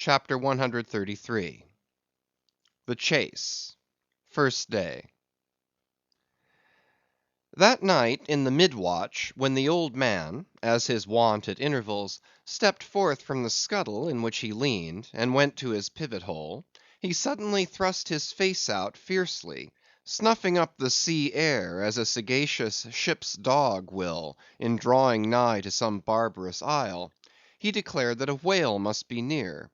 CHAPTER 133. The Chase. First Day. That night in the mid-watch, when the old man, as his wont at intervals, stepped forth from the scuttle in which he leaned, and went to his pivot-hole, he suddenly thrust his face out fiercely, snuffing up the sea air as a sagacious ship's dog will, in drawing nigh to some barbarous isle. He declared that a whale must be near.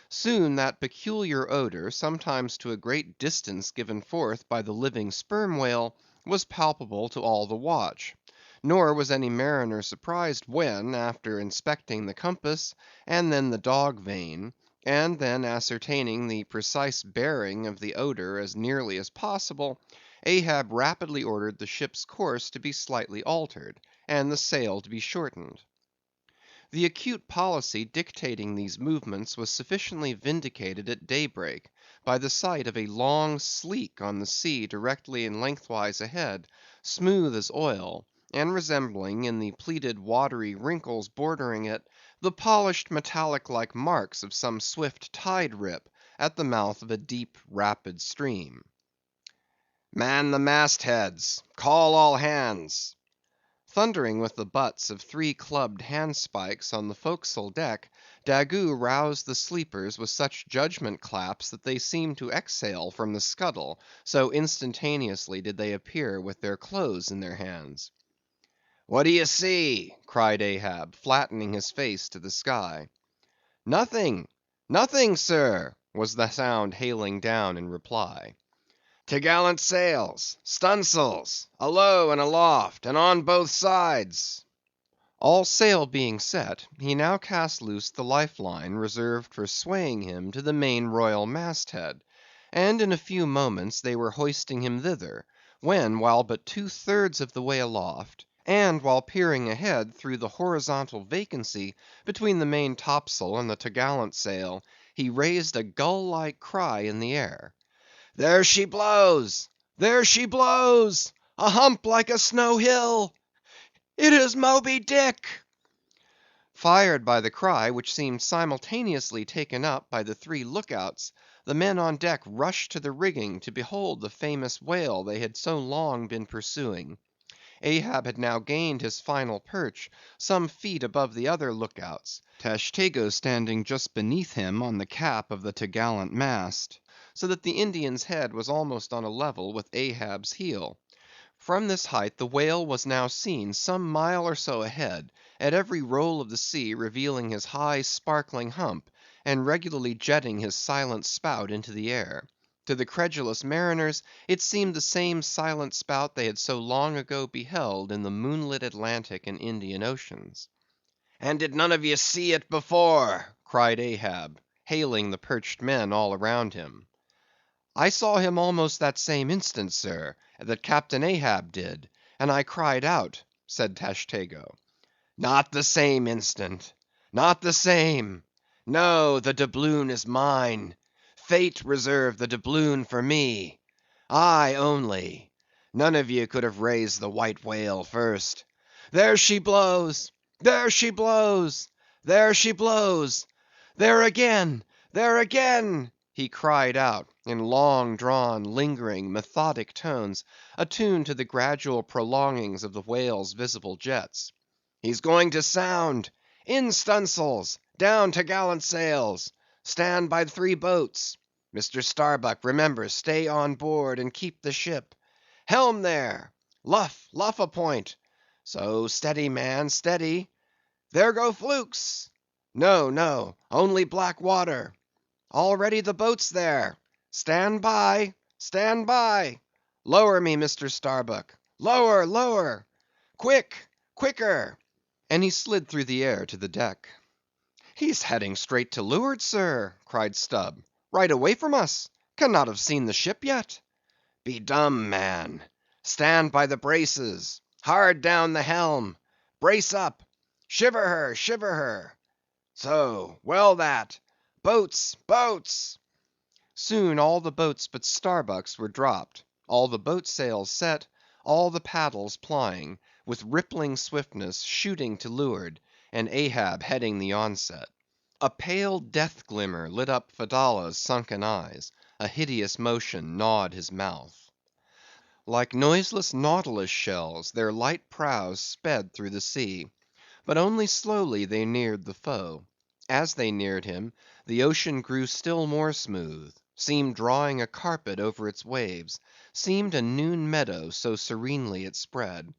Soon that peculiar odor, sometimes to a great distance given forth by the living sperm whale, was palpable to all the watch; nor was any mariner surprised when, after inspecting the compass, and then the dog vane, and then ascertaining the precise bearing of the odor as nearly as possible, Ahab rapidly ordered the ship's course to be slightly altered, and the sail to be shortened. The acute policy dictating these movements was sufficiently vindicated at daybreak, by the sight of a long sleek on the sea directly and lengthwise ahead, smooth as oil, and resembling, in the pleated watery wrinkles bordering it, the polished metallic-like marks of some swift tide-rip at the mouth of a deep rapid stream. "Man the mast-heads! Call all hands!" Thundering with the butts of 3 clubbed handspikes on the forecastle deck, Daggoo roused the sleepers with such judgment claps that they seemed to exhale from the scuttle, so instantaneously did they appear with their clothes in their hands. "What d'ye see?" cried Ahab, flattening his face to the sky. "Nothing, nothing, sir," was the sound hailing down in reply. "T'gallant sails, stunsails, alow and aloft, and on both sides." All sail being set, he now cast loose the life line reserved for swaying him to the main royal mast head, and in a few moments they were hoisting him thither, when while but 2/3 of the way aloft, and while peering ahead through the horizontal vacancy between the main topsail and the t'gallant sail, he raised a gull-like cry in the air. "There she blows! There she blows! A hump like a snow hill! It is Moby Dick!" Fired by the cry, which seemed simultaneously taken up by the 3 look-outs, the men on deck rushed to the rigging to behold the famous whale they had so long been pursuing. Ahab had now gained his final perch, some feet above the other look-outs, Tashtego standing just beneath him on the cap of the t'gallant mast, so that the Indian's head was almost on a level with Ahab's heel. From this height the whale was now seen some mile or so ahead, at every roll of the sea revealing his high sparkling hump, and regularly jetting his silent spout into the air. To the credulous mariners it seemed the same silent spout they had so long ago beheld in the moonlit Atlantic and Indian Oceans. "And did none of ye see it before?" cried Ahab, hailing the perched men all around him. "I saw him almost that same instant, sir, that Captain Ahab did, and I cried out," said Tashtego. "Not the same instant, not the same. No, the doubloon is mine. Fate reserved the doubloon for me. I only. None of ye could have raised the white whale first. There she blows! There she blows! There she blows! There again! There again!" he cried out, in long-drawn, lingering, methodic tones, attuned to the gradual prolongings of the whale's visible jets. "He's going to sound! In stunsails! Down t'gallant sails! Stand by 3 boats! Mr. Starbuck, remember, stay on board and keep the ship. Helm there! Luff, luff a point! So, steady, man, steady! There go flukes! No, no, only black water! Already the boats there! Stand by! Stand by! Lower me, Mr. Starbuck! Lower, lower! Quick, quicker!" And he slid through the air to the deck. "He's heading straight to leeward, sir," cried Stubb. "Right away from us. Cannot have seen the ship yet." "Be dumb, man! Stand by the braces! Hard down the helm! Brace up! Shiver her, shiver her! So, well that! Boats, boats!" Soon all the boats but Starbuck's were dropped, all the boat sails set, all the paddles plying, with rippling swiftness shooting to leeward, and Ahab heading the onset. A pale death glimmer lit up Fedallah's sunken eyes, a hideous motion gnawed his mouth. Like noiseless nautilus shells, their light prows sped through the sea, but only slowly they neared the foe. As they neared him, the ocean grew still more smooth, seemed drawing a carpet over its waves, seemed a noon meadow, so serenely it spread.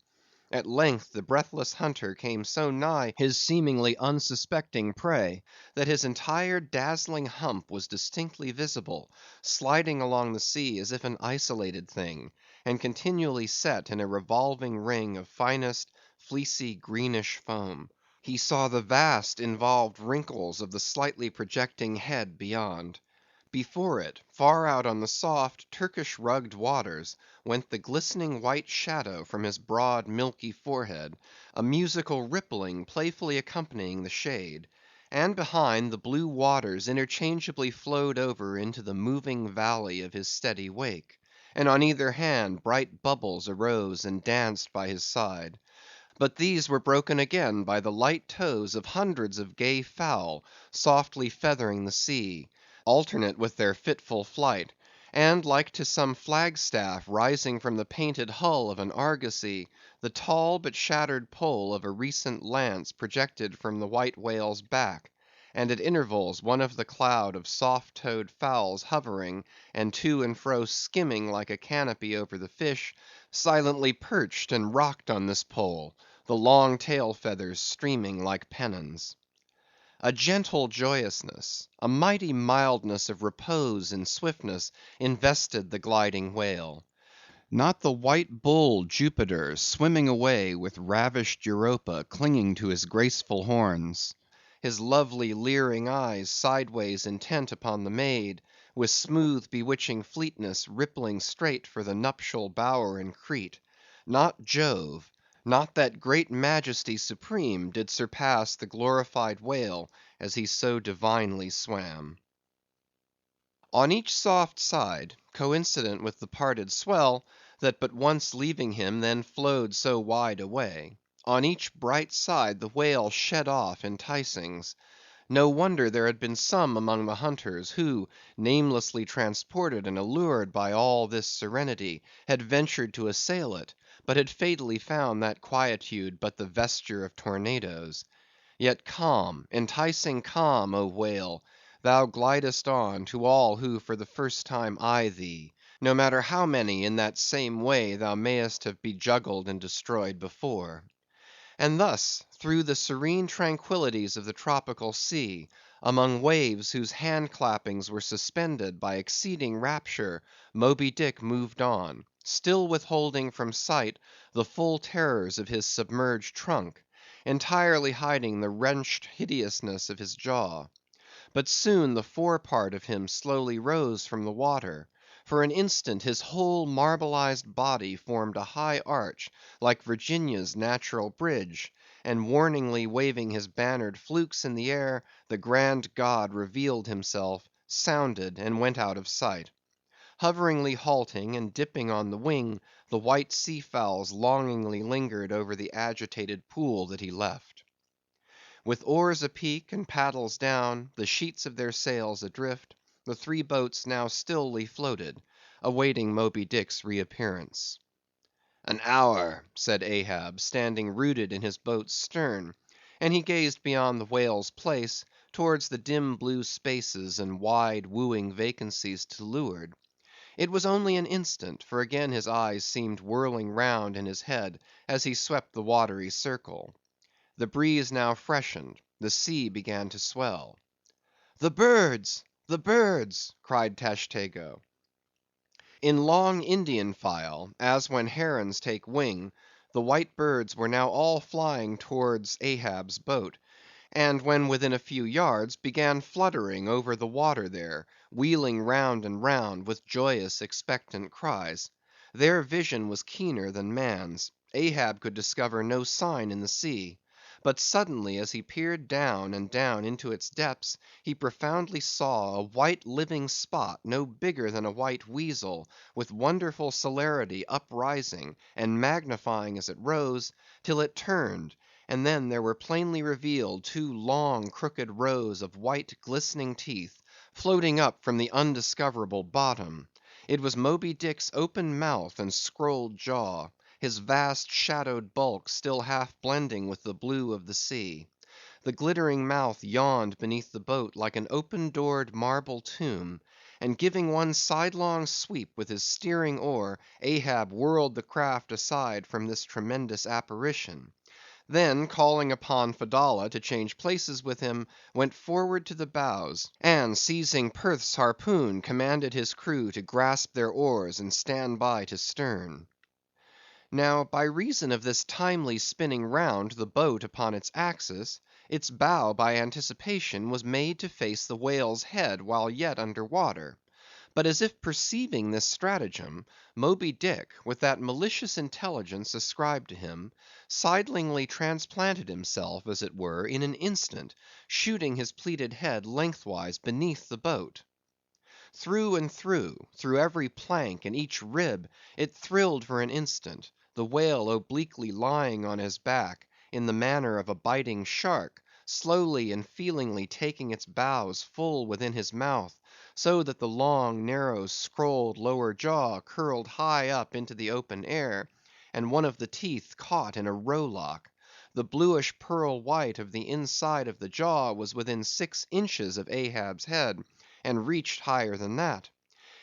At length the breathless hunter came so nigh his seemingly unsuspecting prey, that his entire dazzling hump was distinctly visible, sliding along the sea as if an isolated thing, and continually set in a revolving ring of finest, fleecy, greenish foam. He saw the vast involved wrinkles of the slightly projecting head beyond. Before it, far out on the soft, Turkish rugged waters, went the glistening white shadow from his broad, milky forehead, a musical rippling playfully accompanying the shade; and behind, the blue waters interchangeably flowed over into the moving valley of his steady wake; and on either hand bright bubbles arose and danced by his side. But these were broken again by the light toes of hundreds of gay fowl softly feathering the sea, alternate with their fitful flight; and like to some flag staff rising from the painted hull of an argosy, the tall but shattered pole of a recent lance projected from the white whale's back, and at intervals one of the cloud of soft toed fowls hovering, and to and fro skimming like a canopy over the fish, silently perched and rocked on this pole, the long tail feathers streaming like pennons. A gentle joyousness, a mighty mildness of repose and swiftness invested the gliding whale. Not the white bull Jupiter swimming away with ravished Europa clinging to his graceful horns; his lovely leering eyes sideways intent upon the maid, with smooth bewitching fleetness rippling straight for the nuptial bower in Crete; not Jove, not that great majesty supreme, did surpass the glorified whale as he so divinely swam. On each soft side, coincident with the parted swell, that but once leaving him then flowed so wide away; on each bright side the whale shed off enticings. No wonder there had been some among the hunters, who, namelessly transported and allured by all this serenity, had ventured to assail it, but had fatally found that quietude but the vesture of tornadoes. Yet calm, enticing calm, O whale, thou glidest on to all who for the first time eye thee, no matter how many in that same way thou mayest have bejuggled and destroyed before. And thus, through the serene tranquillities of the tropical sea, among waves whose hand clappings were suspended by exceeding rapture, Moby Dick moved on, still withholding from sight the full terrors of his submerged trunk, entirely hiding the wrenched hideousness of his jaw. But soon the fore part of him slowly rose from the water; for an instant his whole marbleized body formed a high arch, like Virginia's natural bridge; and warningly waving his bannered flukes in the air, the grand god revealed himself, sounded, and went out of sight. Hoveringly halting and dipping on the wing, the white sea fowls longingly lingered over the agitated pool that he left. With oars apeak and paddles down, the sheets of their sails adrift, the three boats now stilly floated, awaiting Moby Dick's reappearance. "An hour," said Ahab, standing rooted in his boat's stern; and he gazed beyond the whale's place, towards the dim blue spaces and wide wooing vacancies to leeward. It was only an instant, for again his eyes seemed whirling round in his head as he swept the watery circle. The breeze now freshened, the sea began to swell. "The birds! the birds!" cried Tashtego. In long Indian file, as when herons take wing, the white birds were now all flying towards Ahab's boat; and when within a few yards, began fluttering over the water there, wheeling round and round, with joyous expectant cries. Their vision was keener than man's. Ahab could discover no sign in the sea. But suddenly, as he peered down and down into its depths, he profoundly saw a white living spot no bigger than a white weasel, with wonderful celerity uprising, and magnifying as it rose, till it turned, and then there were plainly revealed two long crooked rows of white glistening teeth, floating up from the undiscoverable bottom. It was Moby Dick's open mouth and scrolled jaw, his vast shadowed bulk still half blending with the blue of the sea. The glittering mouth yawned beneath the boat like an open-doored marble tomb, and giving one sidelong sweep with his steering oar, Ahab whirled the craft aside from this tremendous apparition. Then calling upon Fedallah to change places with him, went forward to the bows, and seizing Perth's harpoon, commanded his crew to grasp their oars and stand by to stern. Now, by reason of this timely spinning round the boat upon its axis, its bow by anticipation was made to face the whale's head while yet under water. But as if perceiving this stratagem, Moby Dick, with that malicious intelligence ascribed to him, sidlingly transplanted himself, as it were, in an instant, shooting his pleated head lengthwise beneath the boat. Through and through every plank and each rib, it thrilled for an instant, the whale obliquely lying on his back, in the manner of a biting shark, slowly and feelingly taking its bows full within his mouth, so that the long, narrow, scrolled lower jaw curled high up into the open air, and one of the teeth caught in a rowlock. The bluish pearl white of the inside of the jaw was within 6 inches of Ahab's head, and reached higher than that.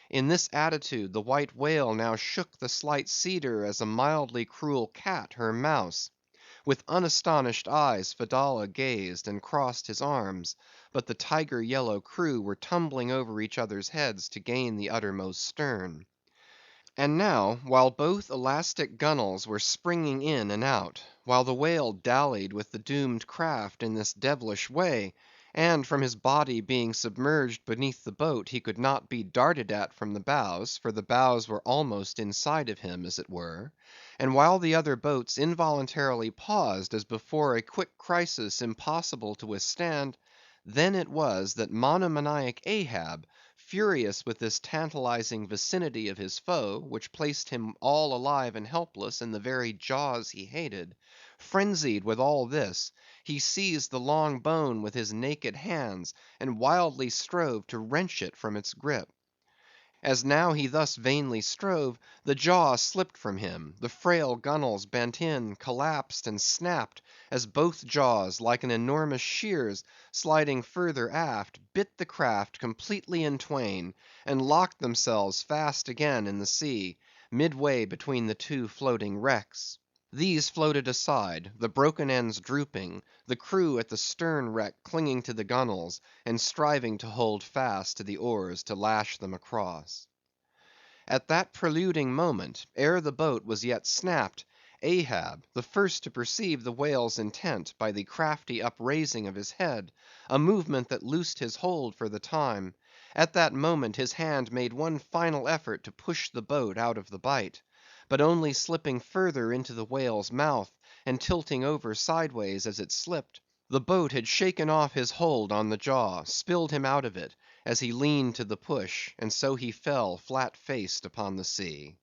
In this attitude the white whale now shook the slight cedar as a mildly cruel cat her mouse. With unastonished eyes Fedallah gazed and crossed his arms, but the tiger yellow crew were tumbling over each other's heads to gain the uttermost stern. And now, while both elastic gunwales were springing in and out, while the whale dallied with the doomed craft in this devilish way, and from his body being submerged beneath the boat, he could not be darted at from the bows, for the bows were almost inside of him, as it were; and while the other boats involuntarily paused as before a quick crisis impossible to withstand, then it was that monomaniac Ahab, furious with this tantalizing vicinity of his foe, which placed him all alive and helpless in the very jaws he hated, frenzied with all this, he seized the long bone with his naked hands, and wildly strove to wrench it from its grip. As now he thus vainly strove, the jaw slipped from him, the frail gunwales bent in, collapsed, and snapped, as both jaws, like an enormous shears, sliding further aft, bit the craft completely in twain, and locked themselves fast again in the sea, midway between the two floating wrecks. These floated aside, the broken ends drooping, the crew at the stern wreck clinging to the gunwales, and striving to hold fast to the oars to lash them across. At that preluding moment, ere the boat was yet snapped, Ahab, the first to perceive the whale's intent by the crafty upraising of his head, a movement that loosed his hold for the time; at that moment his hand made one final effort to push the boat out of the bight, but only slipping further into the whale's mouth, and tilting over sideways as it slipped, the boat had shaken off his hold on the jaw, spilled him out of it, as he leaned to the push, and so he fell flat-faced upon the sea.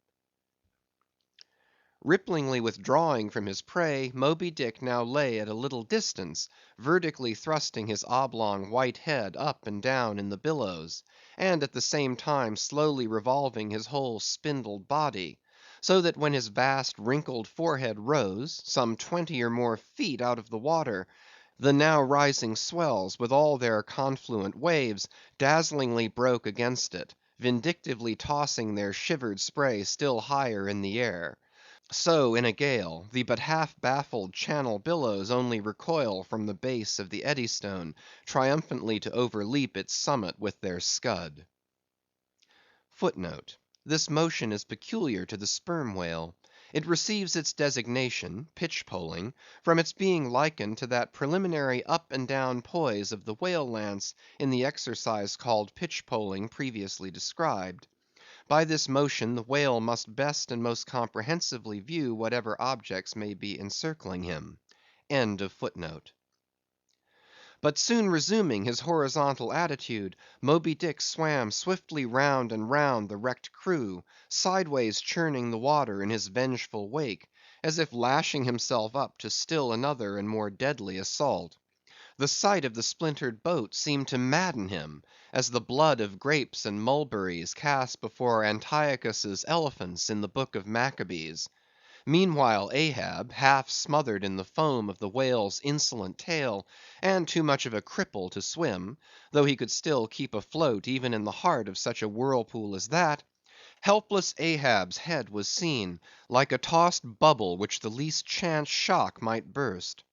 Ripplingly withdrawing from his prey, Moby Dick now lay at a little distance, vertically thrusting his oblong white head up and down in the billows, and at the same time slowly revolving his whole spindled body, so that when his vast wrinkled forehead rose, some 20 or more feet out of the water, the now rising swells, with all their confluent waves, dazzlingly broke against it, vindictively tossing their shivered spray still higher in the air. So, in a gale, the but half baffled Channel billows only recoil from the base of the Eddystone, triumphantly to overleap its summit with their scud. Footnote: This motion is peculiar to the sperm whale. It receives its designation, pitch-poling, from its being likened to that preliminary up and down poise of the whale lance in the exercise called pitch-poling previously described. By this motion the whale must best and most comprehensively view whatever objects may be encircling him. End of footnote. But soon resuming his horizontal attitude, Moby Dick swam swiftly round and round the wrecked crew, sideways churning the water in his vengeful wake, as if lashing himself up to still another and more deadly assault. The sight of the splintered boat seemed to madden him, as the blood of grapes and mulberries cast before Antiochus's elephants in the book of Maccabees. Meanwhile Ahab, half smothered in the foam of the whale's insolent tail, and too much of a cripple to swim, though he could still keep afloat even in the heart of such a whirlpool as that, helpless Ahab's head was seen, like a tossed bubble which the least chance shock might burst.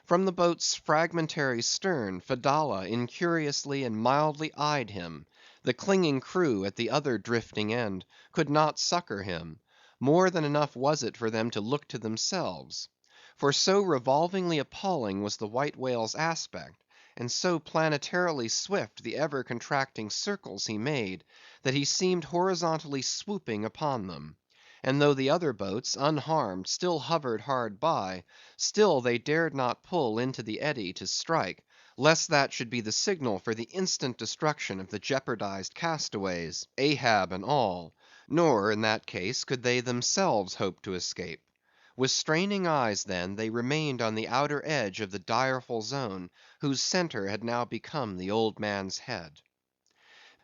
From the boat's fragmentary stern, Fedallah incuriously and mildly eyed him; the clinging crew at the other drifting end could not succor him; more than enough was it for them to look to themselves. For so revolvingly appalling was the White Whale's aspect, and so planetarily swift the ever contracting circles he made, that he seemed horizontally swooping upon them. And though the other boats, unharmed, still hovered hard by, still they dared not pull into the eddy to strike, lest that should be the signal for the instant destruction of the jeopardized castaways, Ahab and all; nor, in that case, could they themselves hope to escape. With straining eyes, then, they remained on the outer edge of the direful zone, whose centre had now become the old man's head.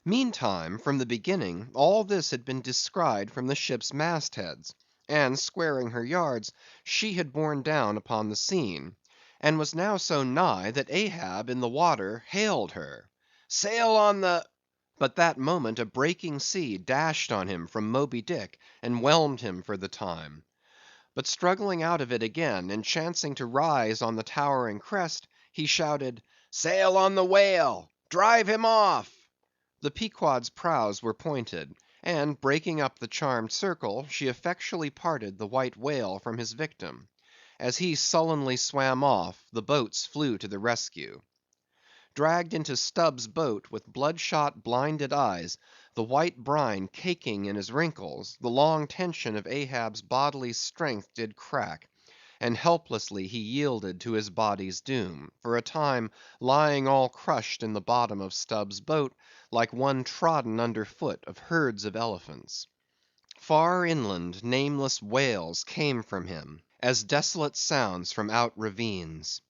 Meantime, from the beginning, all this had been descried from the ship's mastheads; and squaring her yards, she had borne down upon the scene, and was now so nigh that Ahab in the water hailed her. "Sail on the—" But that moment a breaking sea dashed on him from Moby Dick, and whelmed him for the time. But struggling out of it again, and chancing to rise on the towering crest, he shouted, "Sail on the whale! Drive him off!" The Pequod's prows were pointed, and breaking up the charmed circle, she effectually parted the White Whale from his victim. As he sullenly swam off, the boats flew to the rescue. Dragged into Stubb's boat with bloodshot blinded eyes, the white brine caking in his wrinkles, the long tension of Ahab's bodily strength did crack, and helplessly he yielded to his body's doom, for a time lying all crushed in the bottom of Stubb's boat, like one trodden under foot of herds of elephants. Far inland nameless wails came from him, as desolate sounds from out ravines.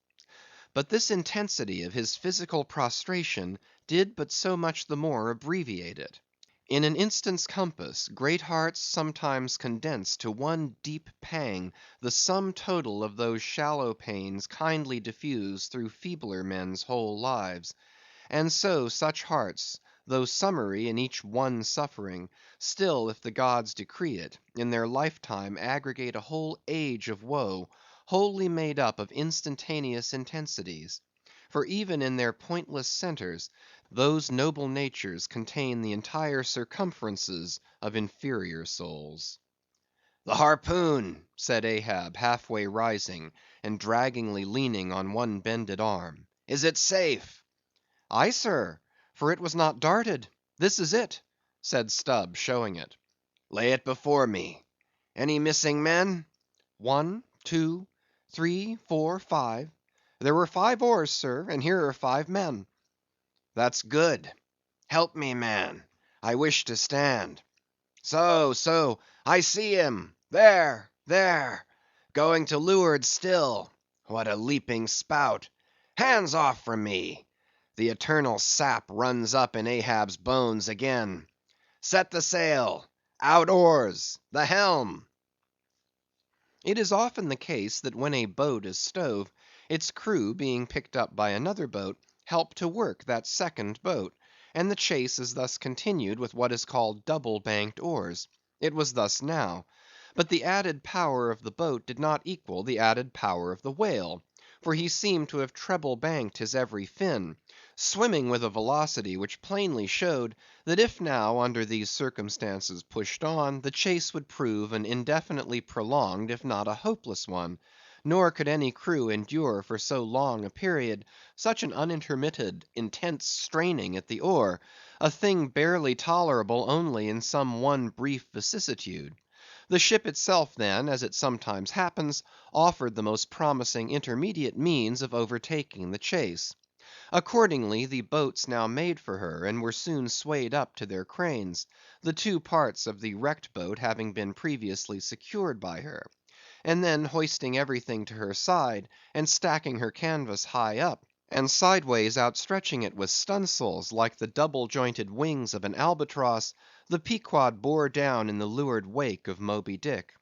But this intensity of his physical prostration did but so much the more abbreviate it. In an instant's compass, great hearts sometimes condense to one deep pang the sum total of those shallow pains kindly diffused through feebler men's whole lives; and so such hearts, though summary in each one suffering, still, if the gods decree it, in their lifetime aggregate a whole age of woe, wholly made up of instantaneous intensities. For even in their pointless centres, those noble natures contain the entire circumferences of inferior souls. "The harpoon!" said Ahab, halfway rising, and draggingly leaning on one bended arm. "Is it safe?" "Aye, sir, for it was not darted. This is it," said Stubb, showing it. "Lay it before me. Any missing men?" "1, 2, 3, 4, 5. There were 5 oars, sir, and here are 5 men." "That's good. Help me, man. I wish to stand. So, so, I see him. There, there. Going to leeward still. What a leaping spout. Hands off from me. The eternal sap runs up in Ahab's bones again. Set the sail. Out oars. The helm." It is often the case that when a boat is stove, its crew being picked up by another boat, help to work that second boat, and the chase is thus continued with what is called double banked oars. It was thus now. But the added power of the boat did not equal the added power of the whale, for he seemed to have treble banked his every fin, swimming with a velocity which plainly showed that if now under these circumstances pushed on, the chase would prove an indefinitely prolonged if not a hopeless one; nor could any crew endure for so long a period such an unintermitted, intense straining at the oar, a thing barely tolerable only in some one brief vicissitude. The ship itself then, as it sometimes happens, offered the most promising intermediate means of overtaking the chase. Accordingly, the boats now made for her, and were soon swayed up to their cranes, the 2 parts of the wrecked boat having been previously secured by her. and then hoisting everything to her side, and stacking her canvas high up, and sideways outstretching it with stunsails like the double-jointed wings of an albatross, the Pequod bore down in the leeward wake of Moby Dick.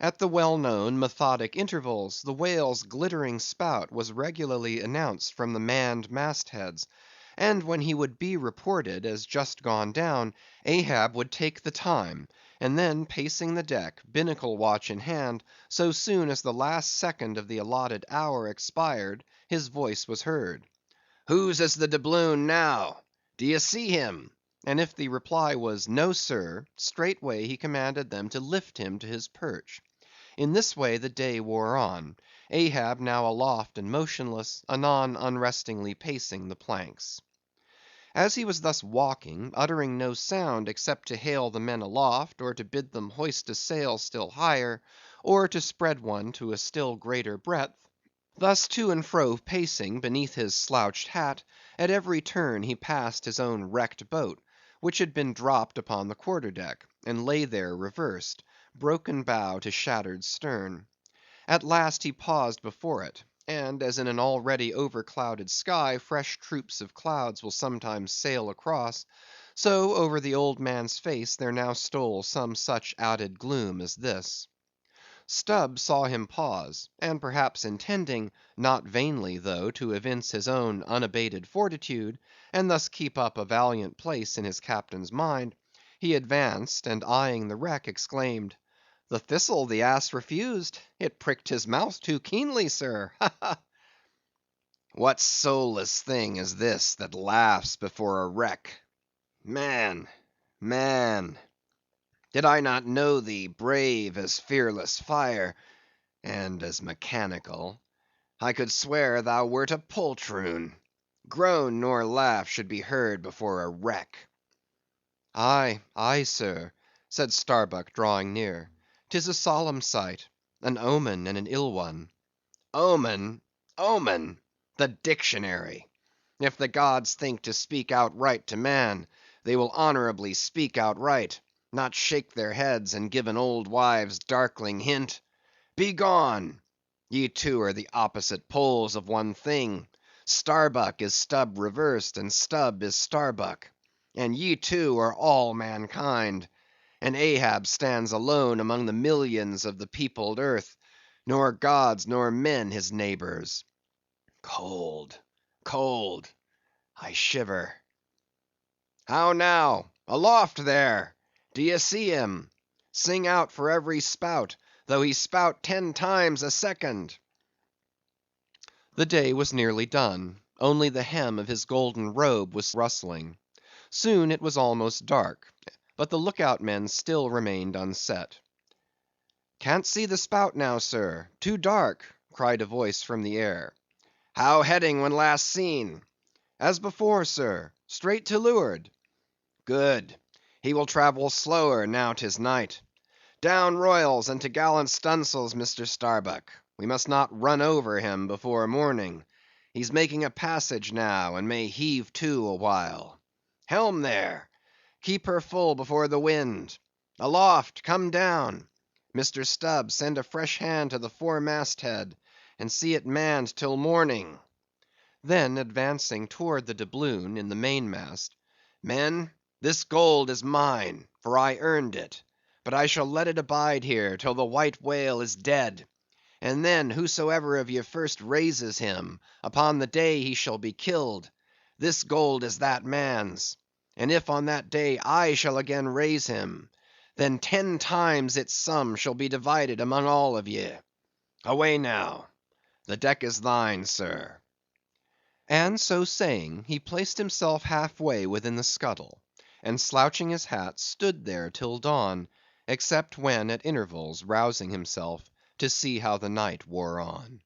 At the well-known methodic intervals, the whale's glittering spout was regularly announced from the manned mastheads, and when he would be reported as just gone down, Ahab would take the time, and then pacing the deck, binnacle watch in hand, so soon as the last second of the allotted hour expired, his voice was heard. "Whose is the doubloon now? D'ye see him?" And if the reply was "No, sir," straightway he commanded them to lift him to his perch. In this way the day wore on, Ahab now aloft and motionless, anon unrestingly pacing the planks. As he was thus walking, uttering no sound except to hail the men aloft, or to bid them hoist a sail still higher, or to spread one to a still greater breadth, thus to and fro pacing beneath his slouched hat, at every turn he passed his own wrecked boat, which had been dropped upon the quarter-deck, and lay there reversed, broken bow to shattered stern. At last he paused before it, and as in an already overclouded sky fresh troops of clouds will sometimes sail across, so over the old man's face there now stole some such added gloom as this. Stubb saw him pause, and perhaps intending, not vainly though, to evince his own unabated fortitude, and thus keep up a valiant place in his captain's mind, he advanced, and eyeing the wreck, exclaimed, "The thistle the ass refused; it pricked his mouth too keenly, sir, ha, ha!" "What soulless thing is this that laughs before a wreck? Man, man! Did I not know thee brave as fearless fire, and as mechanical, I could swear thou wert a poltroon. Groan nor laugh should be heard before a wreck." "Aye, aye, sir," said Starbuck, drawing near. "'Tis a solemn sight; an omen and an ill one." "Omen, omen! The dictionary! If the gods think to speak outright to man, they will honorably speak outright, not shake their heads and give an old wives' darkling hint. Begone! Ye two are the opposite poles of one thing. Starbuck is Stubb reversed, and Stubb is Starbuck. And ye two are all mankind. And Ahab stands alone among the millions of the peopled earth, nor gods nor men his neighbors. Cold, cold, I shiver. How now? Aloft there! D'ye see him? Sing out for every spout, though he spout 10 times a second." The day was nearly done; only the hem of his golden robe was rustling. Soon it was almost dark, but the look out men still remained unset. "Can't see the spout now, sir; too dark," cried a voice from the air. "How heading when last seen?" "As before, sir; straight to leeward." "Good. He will travel slower, now 'tis night. Down royals and t'gallant stunsails, Mr. Starbuck; we must not run over him before morning. He's making a passage now, and may heave to a while. Helm there! Keep her full before the wind. Aloft, come down! Mr. Stubb, send a fresh hand to the foremast head, and see it manned till morning." Then advancing toward the doubloon in the mainmast, "Men, this gold is mine, for I earned it; but I shall let it abide here till the white whale is dead; and then whosoever of ye first raises him, upon the day he shall be killed, this gold is that man's; and if on that day I shall again raise him, then 10 times its sum shall be divided among all of ye. Away now! The deck is thine, sir." And so saying, he placed himself half way within the scuttle, and slouching his hat, stood there till dawn, except when at intervals rousing himself to see how the night wore on.